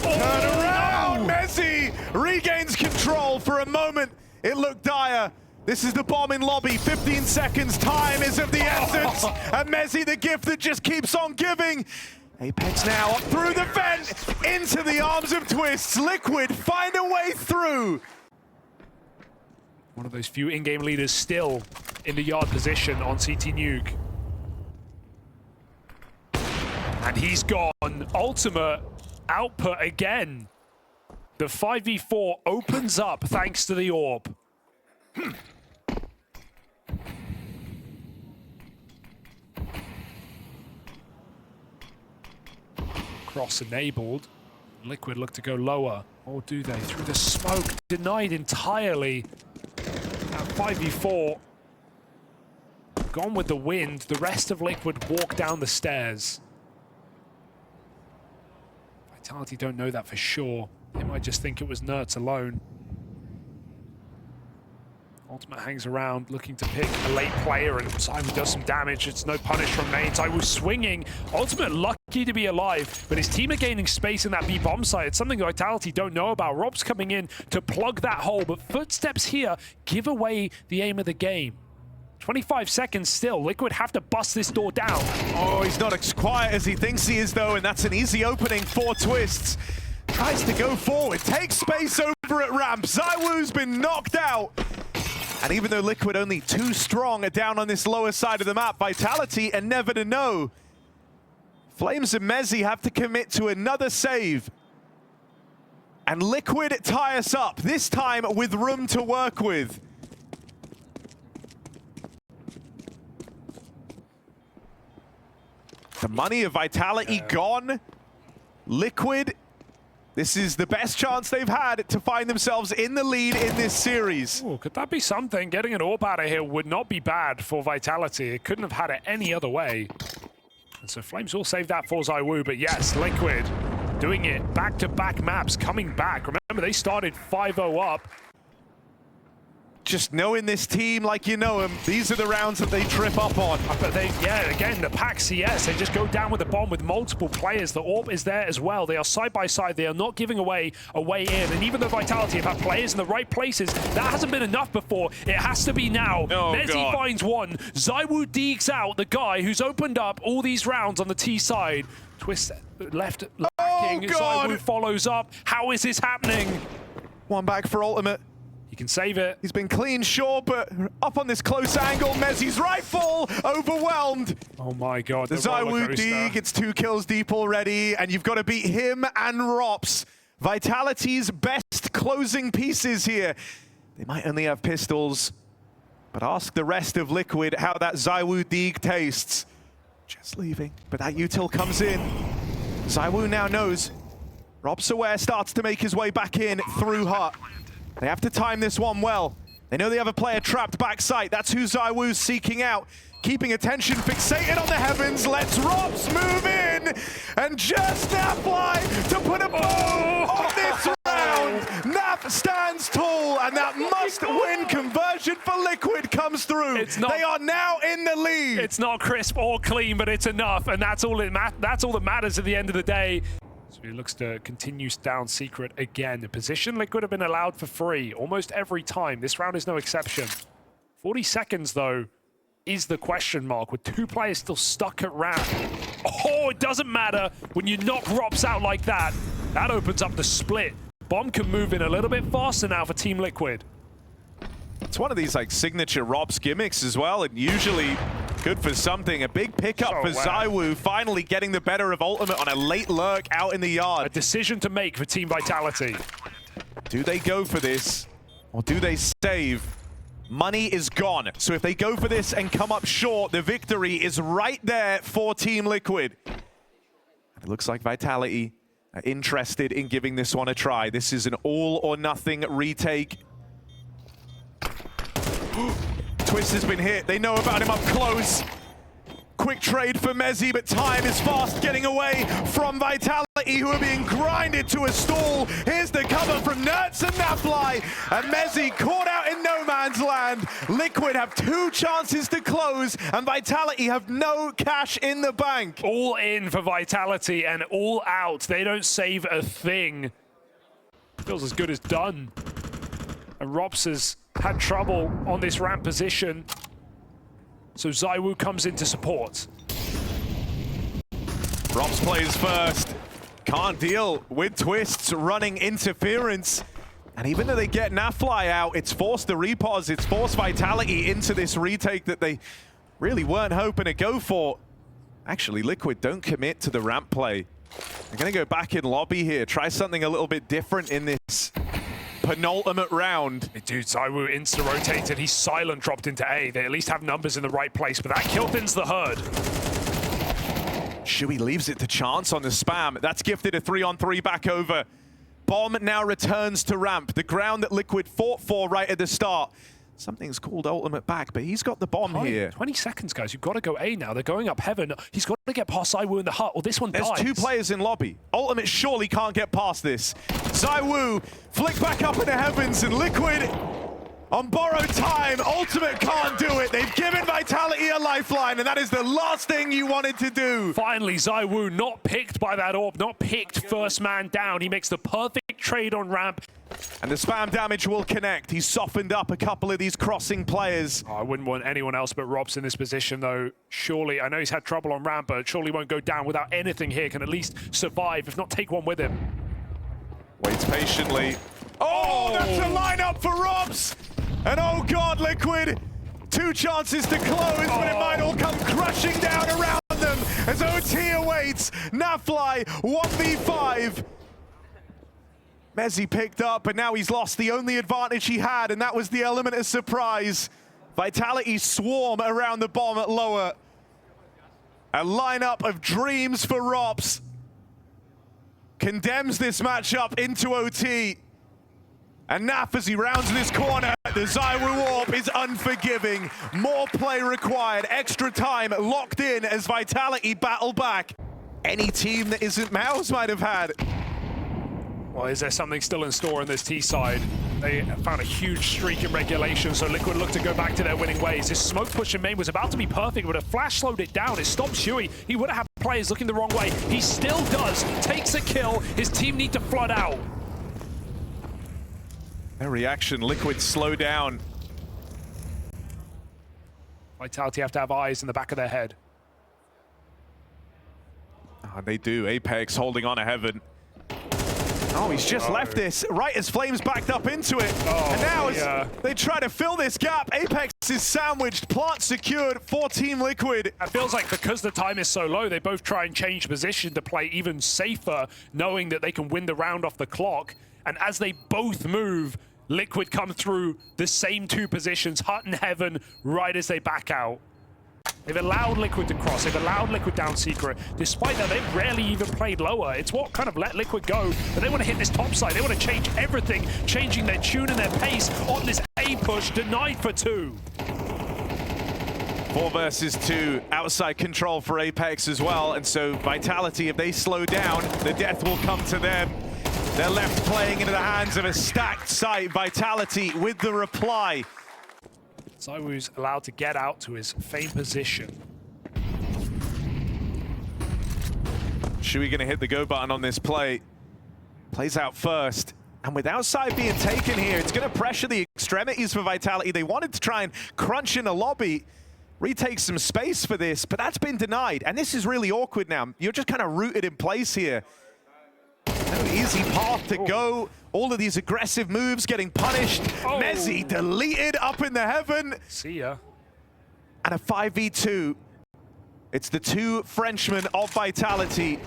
Turn around! Mezzi regains control for a moment. It looked dire. This is the bomb in lobby. 15 seconds. Time is of the essence. And Mezzi, the gift that just keeps on giving. Apex now up through the vent into the arms of Twists. Liquid find a way through. One of those few in-game leaders still in the yard position on CT Nuke. And he's gone. Ultimate output again. The 5v4 opens up thanks to the orb. Cross enabled. Liquid look to go lower. Or do they? Through the smoke. Denied entirely. At 5v4. Gone with the wind. The rest of Liquid walk down the stairs. Vitality don't know that for sure. They might just think it was Nerds alone. Ultimate hangs around, looking to pick a late player, and ZywOo does some damage. It's no punish from main. ZywOo swinging. Ultimate lucky to be alive, but his team are gaining space in that B bomb site. It's something Vitality don't know about. Rob's coming in to plug that hole, but footsteps here give away the aim of the game. 25 seconds still. Liquid have to bust this door down. Oh, he's not as quiet as he thinks he is, though, and that's an easy opening for Twists. Tries to go forward, takes space over at ramp. ZywOo's been knocked out. And even though Liquid only too strong are down on this lower side of the map, Vitality and Never to Know. Flames and Mezzi have to commit to another save. And Liquid tie us up, this time with room to work with. The money of Vitality gone. Liquid, this is the best chance they've had to find themselves in the lead in this series. Ooh, could that be something? Getting an orb out of here would not be bad for Vitality. It couldn't have had it any other way. And so Flames will save that for ZywOo, but yes, Liquid doing it. Back-to-back maps coming back. Remember, they started 5-0 up. Just knowing this team like you know them, these are the rounds that they trip up on. But they, yeah, again, the pack CS, they just go down with the bomb with multiple players. The orb is there as well. They are side by side. They are not giving away a way in. And even though Vitality have had players in the right places, that hasn't been enough before. It has to be now. Oh, Mezzi finds one. ZywOo deeks out the guy who's opened up all these rounds on the T side. Twist left lacking. ZywOo follows up. How is this happening? One back for Ultimate. He can save it. He's been clean, sure, but up on this close angle, Mezzi's rifle overwhelmed. Oh my god. The ZywOo D gets 2 kills deep already, and you've got to beat him and Rops. Vitality's best closing pieces here. They might only have pistols, but ask the rest of Liquid how that ZywOo Deeg tastes. Just leaving, but that util comes in. ZywOo now knows. Rops aware, starts to make his way back in through Hut. They have to time this one well. They know they have a player trapped backside. That's who ZywOo's seeking out. Keeping attention fixated on the heavens. Lets Rops move in. And just Nafly to put a bow on this round. Naf stands tall, and that must-win conversion for Liquid comes through. They are now in the lead. It's not crisp or clean, but it's enough, and that's all that matters at the end of the day. So he looks to continue down secret again. The position Liquid have been allowed for free almost every time. This round is no exception. 40 seconds, though, is the question mark, with 2 players still stuck at ramp. Oh, it doesn't matter when you knock Rops out like that. That opens up the split. Bomb can move in a little bit faster now for Team Liquid. It's one of these like signature Rops gimmicks as well, and usually good for something. A big pickup for ZywOo, finally getting the better of Ultimate on a late lurk out in the yard. A decision to make for Team Vitality. Do they go for this, or do they save? Money is gone, so if they go for this and come up short, the victory is right there for Team Liquid. It looks like Vitality interested in giving this one a try. This is an all-or-nothing retake. Twist has been hit. They know about him up close. Quick trade for Mezzi, but time is fast getting away from Vitality, who are being grinded to a stall. Here's the cover from Nerds and Nafly, and Mezzi caught out in no man's land. Liquid have 2 chances to close, and Vitality have no cash in the bank. All in for Vitality and all out. They don't save a thing. Feels as good as done. And Rops has had trouble on this ramp position. So ZywOo comes in to support. Rops plays first. Can't deal with Twist's running interference. And even though they get Nafly out, it's forced the repause. It's forced Vitality into this retake that they really weren't hoping to go for. Actually, Liquid don't commit to the ramp play. They're going to go back in lobby here. Try something a little bit different in this penultimate round. Dude, ZywOo insta-rotated. He's silent dropped into A. They at least have numbers in the right place, but that kill thins the herd. Shui leaves it to chance on the spam. That's gifted a 3-on-3 back over. Bomb now returns to ramp. The ground that Liquid fought for right at the start. Something's called ultimate back, but he's got the bomb here. 20 seconds, guys. You've got to go A now. They're going up heaven. He's got to get past ZywOo in the hut, or this one dies. There's 2 players in lobby. Ultimate surely can't get past this. ZywOo flick back up into heavens, and Liquid on borrowed time. Ultimate can't do it. They've given Vitality a lifeline, and that is the last thing you wanted to do. Finally, ZywOo not picked by that orb, not picked first man down. He makes the perfect trade on ramp. And the spam damage will connect. He's softened up a couple of these crossing players. Oh, I wouldn't want anyone else but Robs in this position, though. Surely, I know he's had trouble on ramp, but surely won't go down without anything here. Can at least survive, if not take one with him. Waits patiently. Oh, that's a lineup for Robs! And oh god, Liquid, 2 chances to close, but it might all come crushing down around them as OT awaits. Nafly, 1v5. Mezzi picked up, but now he's lost the only advantage he had, and that was the element of surprise. Vitality swarm around the bomb at lower. A lineup of dreams for Rops. Condemns this matchup into OT. And Naf, as he rounds this corner, the ZywOo orb is unforgiving. More play required, extra time locked in as Vitality battle back. Any team that isn't Mouse might have had. Well, is there something still in store on this T side? They found a huge streak in regulation, so Liquid look to go back to their winning ways. This smoke push in main was about to be perfect, but a flash slowed it down. It stopped Shui. He would have had players looking the wrong way. He still does. Takes a kill. His team need to flood out. A reaction, Liquid slow down. Vitality have to have eyes in the back of their head. Oh, they do. Apex holding on to heaven. Oh, he's just left this right as Flames backed up into it. And now as they try to fill this gap, Apex is sandwiched, plant secured for Team Liquid. It feels like because the time is so low, they both try and change position to play even safer, knowing that they can win the round off the clock. And as they both move, Liquid come through the same 2 positions, hut and heaven, right as they back out. They've allowed Liquid to cross, they've allowed Liquid down secret. Despite that, they've rarely even played lower. It's what kind of let Liquid go, but they want to hit this top side. They want to change everything, changing their tune and their pace on this A push, denied for 2. 4 versus 2, outside control for Apex as well, and so Vitality, if they slow down, the death will come to them. They're left playing into the hands of a stacked site. Vitality with the reply. ZywOo's allowed to get out to his famed position. Shui gonna hit the go button on this play. Plays out first. And with outside being taken here, it's gonna pressure the extremities for Vitality. They wanted to try and crunch in a lobby, retake some space for this, but that's been denied. And this is really awkward now. You're just kind of rooted in place here. No easy path to go. All of these aggressive moves getting punished. Mezzi deleted up in the heaven. See ya. And a 5v2. It's the 2 Frenchmen of Vitality.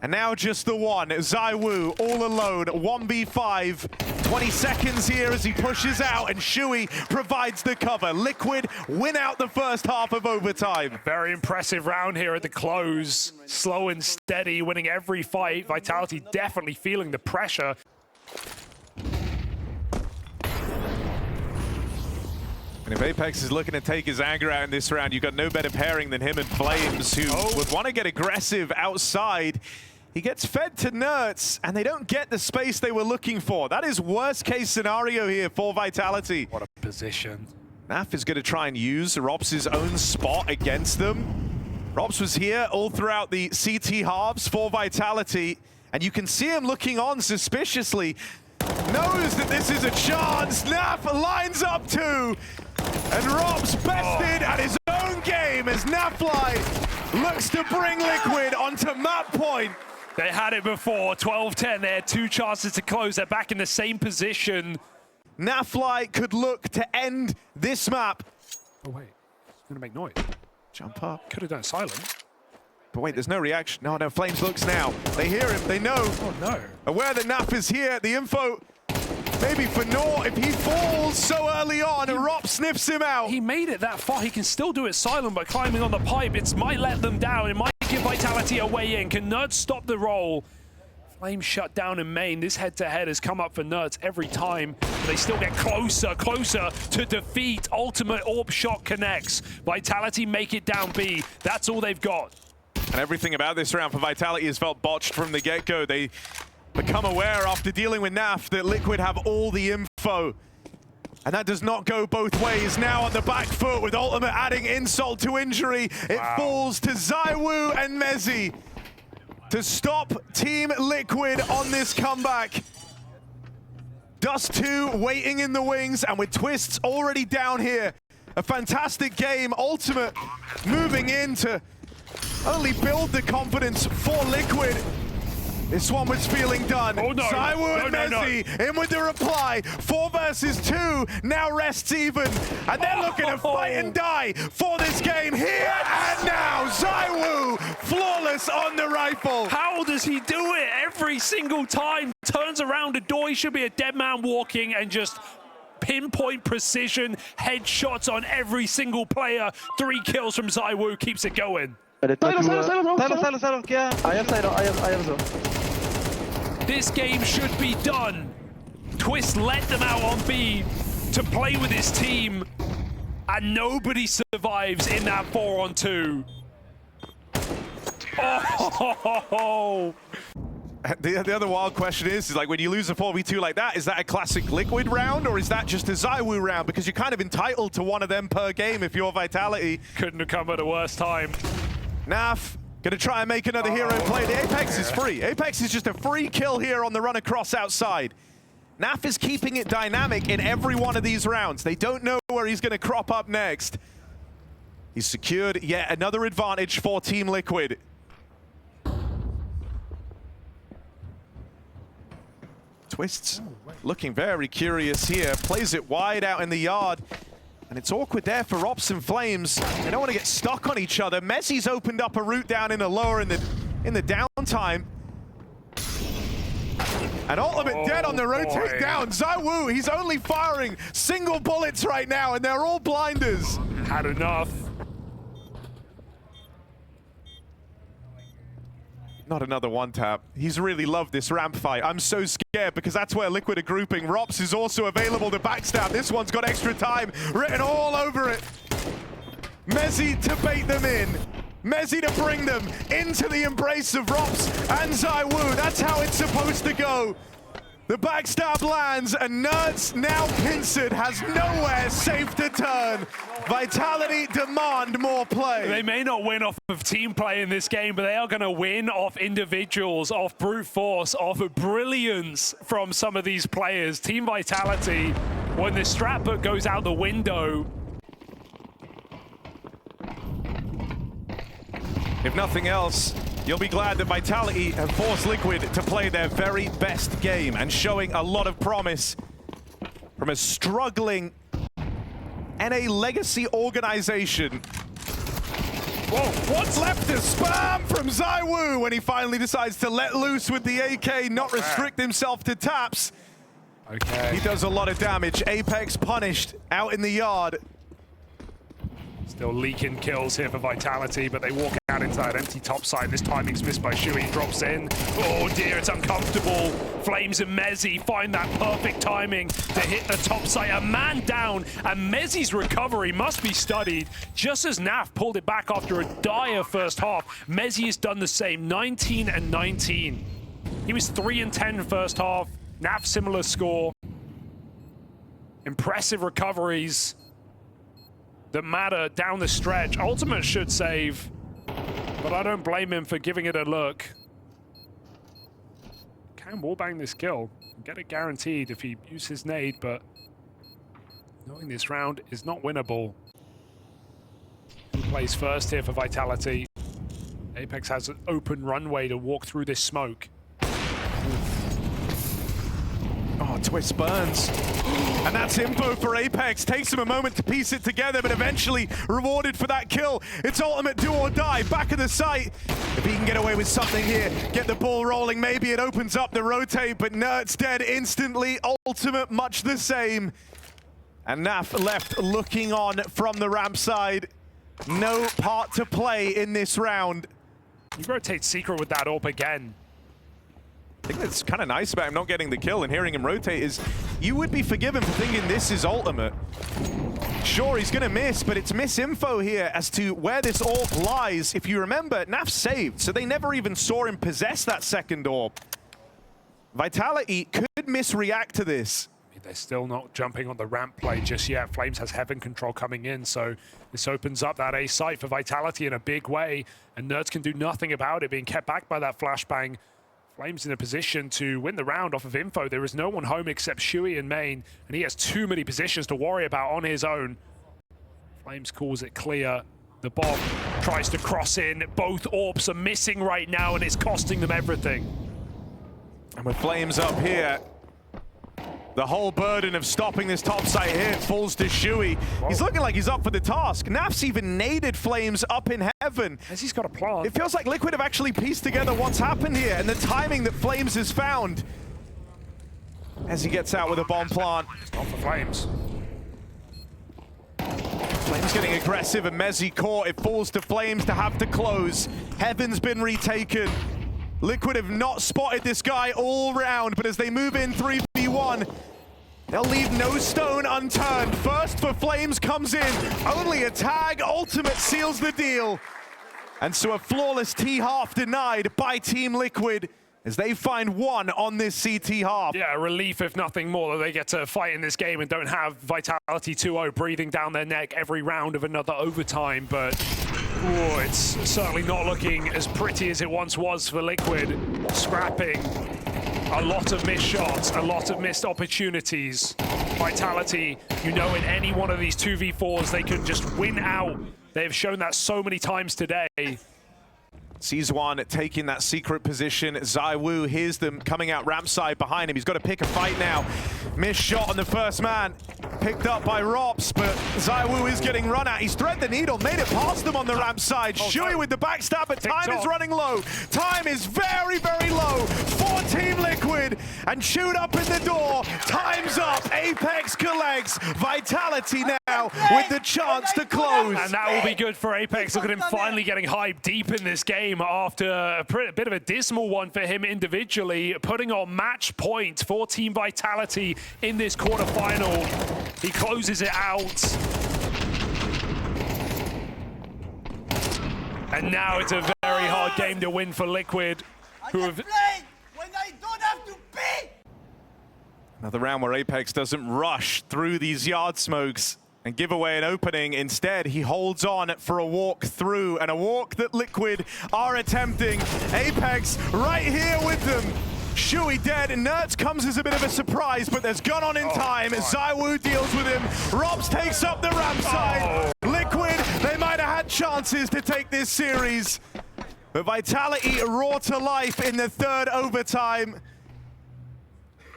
And now just the one, ZywOo all alone, 1v5. 20 seconds here as he pushes out and Shui provides the cover. Liquid win out the first half of overtime. Very impressive round here at the close. Slow and steady, winning every fight. Vitality definitely feeling the pressure. And if Apex is looking to take his anger out in this round, you've got no better pairing than him and Flames, who would want to get aggressive outside. He gets fed to Nerds, and they don't get the space they were looking for. That is worst case scenario here for Vitality. What a position. Naf is going to try and use Rop's own spot against them. Rops was here all throughout the CT halves for Vitality, and you can see him looking on suspiciously. Knows that this is a chance. Naf lines up too. And Rob's bested at his own game as Nafly looks to bring Liquid onto map point. They had it before, 12-10. They had 2 chances to close. They're back in the same position. Nafly could look to end this map. Oh, wait. It's going to make noise. Jump up. Could have done silent. But wait, there's no reaction. No, Flames looks now. They hear him. They know. Oh, no. Aware that Naf is here. The info maybe for Nor if he falls so early on, and Rop sniffs him out. He made it that far. He can still do it silent, but climbing on the pipe, it might let them down. It might give Vitality a way in. Can Nerds stop the roll? Flames shut down in main. This head-to-head has come up for Nerds every time. But they still get closer to defeat. Ultimate Orb Shot connects. Vitality make it down B. That's all they've got. And everything about this round for Vitality has felt botched from the get-go. They become aware after dealing with Naf that Liquid have all the info. And that does not go both ways. Now on the back foot with Ultimate adding insult to injury. It falls to ZywOo and Mezzi to stop Team Liquid on this comeback. Dust 2 waiting in the wings, and with Twists already down here. A fantastic game. Ultimate moving in to only build the confidence for Liquid. This one was feeling done. Oh, no. ZywOo and Mezzi in with the reply. 4 versus 2, now rests even. And they're looking to fight and die for this game here and now. ZywOo, flawless on the rifle. How does he do it every single time? Turns around a door, he should be a dead man walking, and just pinpoint precision, headshots on every single player. 3 kills from ZywOo, keeps it going. Silo, I have so. This game should be done. Twist let them out on B to play with his team, and nobody survives in that 4-on-2. Oh! The other wild question is like when you lose a 4v2 like that, is that a classic Liquid round or is that just a ZywOo round? Because you're kind of entitled to one of them per game if you're Vitality. Couldn't have come at a worse time. Naf gonna try and make another hero play. The Apex is free. Apex is just a free kill here on the run across outside. Naf is keeping it dynamic in every one of these rounds. They don't know where he's gonna crop up next. He's secured yet another advantage for Team Liquid. Twists looking very curious here. Plays it wide out in the yard. And it's awkward there for Rops and Flames. They don't want to get stuck on each other. Messi's opened up a route down in the lower in the downtime. And Ultimate dead on the rotate down. ZywOo, he's only firing single bullets right now, and they're all blinders. Had enough. Not another one tap. He's really loved this ramp fight. I'm so scared because that's where Liquid are grouping. Rops is also available to backstab. This one's got extra time written all over it. Mezzi to bait them in. Mezzi to bring them into the embrace of Rops and ZywOo. That's how it's supposed to go. The backstab lands, and Nerds, now pincered, has nowhere safe to turn. Vitality demand more play. They may not win off of team play in this game, but they are going to win off individuals, off brute force, off of brilliance from some of these players. Team Vitality, when the strat book goes out the window. If nothing else, you'll be glad that Vitality have forced Liquid to play their very best game and showing a lot of promise from a struggling NA legacy organization. Whoa, what? Left a spam from ZywOo when he finally decides to let loose with the AK, not restrict himself to taps. Okay. He does a lot of damage. Apex punished out in the yard. Still leaking kills here for Vitality, but they walk out into that empty top side. This timing's missed by Shuey. Drops in. Oh dear, it's uncomfortable. Flames and Mezzi find that perfect timing to hit the top side. A man down, and Mezzi's recovery must be studied. Just as Naf pulled it back after a dire first half, Mezzi has done the same. 19 and 19. He was 3 and 10 first half. Naf similar score. Impressive recoveries that matter down the stretch. Ultimate should save, but I don't blame him for giving it a look. Can wallbang this kill. Get it guaranteed if he uses his nade, but knowing this round is not winnable. Who plays first here for Vitality? Apex has an open runway to walk through this smoke. Oh, Twist burns. And that's info for Apex. Takes him a moment to piece it together, but eventually rewarded for that kill. It's ultimate do or die. Back of the site. If he can get away with something here, get the ball rolling, maybe it opens up the rotate, but Nert's dead instantly. Ultimate much the same. And Naf left looking on from the ramp side. No part to play in this round. You rotate Secret with that AWP again. I think that's kind of nice about him not getting the kill and hearing him rotate is you would be forgiven for thinking this is ultimate. Sure, he's going to miss, but it's misinfo here as to where this AWP lies. If you remember, Naf saved, so they never even saw him possess that second AWP. Vitality could misreact to this. They're still not jumping on the ramp play just yet. Flames has heaven control coming in, so this opens up that A site for Vitality in a big way, and Nerds can do nothing about it, being kept back by that flashbang. Flames in a position to win the round off of info. There is no one home except Shuey and Main, and he has too many positions to worry about on his own. Flames calls it clear. The bomb tries to cross in. Both AWPs are missing right now, and it's costing them everything. And with Flames up here, the whole burden of stopping this top site here falls to Shuey. He's looking like he's up for the task. Naf's even naded Flames up in heaven. As he's got a plant. It feels like Liquid have actually pieced together what's happened here and the timing that Flames has found. As he gets out with a bomb plant. Not for Flames. Flames getting aggressive and Mezzi caught. It falls to Flames to have to close. Heaven's been retaken. Liquid have not spotted this guy all round, but as they move in 3v1, they'll leave no stone unturned. First for Flames comes in. Only a tag. Ultimate seals the deal. And so a flawless T-half denied by Team Liquid as they find one on this CT half. Yeah, a relief if nothing more that they get to fight in this game and don't have Vitality 2-0 breathing down their neck every round of another overtime, but it's certainly not looking as pretty as it once was for Liquid. Scrapping, a lot of missed shots, a lot of missed opportunities. Vitality, you know, in any one of these 2v4s, they can just win out. They've shown that so many times today. Sees one taking that secret position. ZywOo hears them coming out ramp side behind him. He's got to pick a fight now. Missed shot on the first man. Picked up by Rops, but ZywOo is getting run at. He's threaded the needle, made it past them on the ramp side. Shuey with the backstab, but time is running low. Time is very, very low for Team Liquid. And shoot up in the door. Time's up. Apex collects. Vitality now with the chance to close. And that will be good for Apex. Look at him finally getting hyped deep in this game after a bit of a dismal one for him individually, putting on match point for Team Vitality in this quarterfinal. He closes it out. And now it's a very hard game to win for Liquid, who have... when I don't have to pay. Another round where Apex doesn't rush through these yard smokes and give away an opening. Instead, he holds on for a walk through, and a walk that Liquid are attempting. Apex right here with them. Shuey dead, and Nertz comes as a bit of a surprise, but there's gun on in time as ZywOo deals with him. Robs takes up the ramp side. Liquid, they might have had chances to take this series, but Vitality raw to life in the third overtime.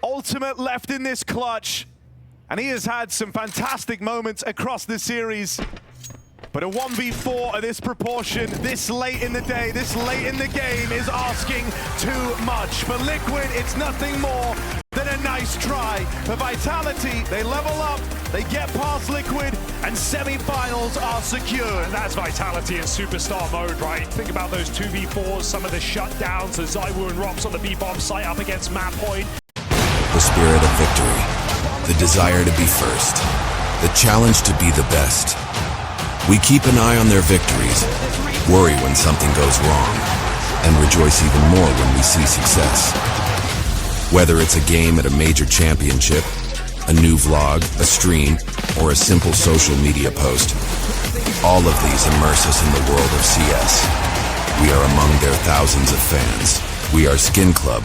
Ultimate left in this clutch, and he has had some fantastic moments across the series. But a 1v4 of this proportion, this late in the day, this late in the game is asking too much. For Liquid, it's nothing more than a nice try. For Vitality, they level up, they get past Liquid, and semi-finals are secured. And that's Vitality in superstar mode, right? Think about those 2v4s, some of the shutdowns, the Zywoo and Rops on the B-bomb site up against map point. The spirit of victory, the desire to be first, the challenge to be the best. We keep an eye on their victories, worry when something goes wrong, and rejoice even more when we see success. Whether it's a game at a major championship, a new vlog, a stream, or a simple social media post, all of these immerse us in the world of CS. We are among their thousands of fans. We are Skin Club.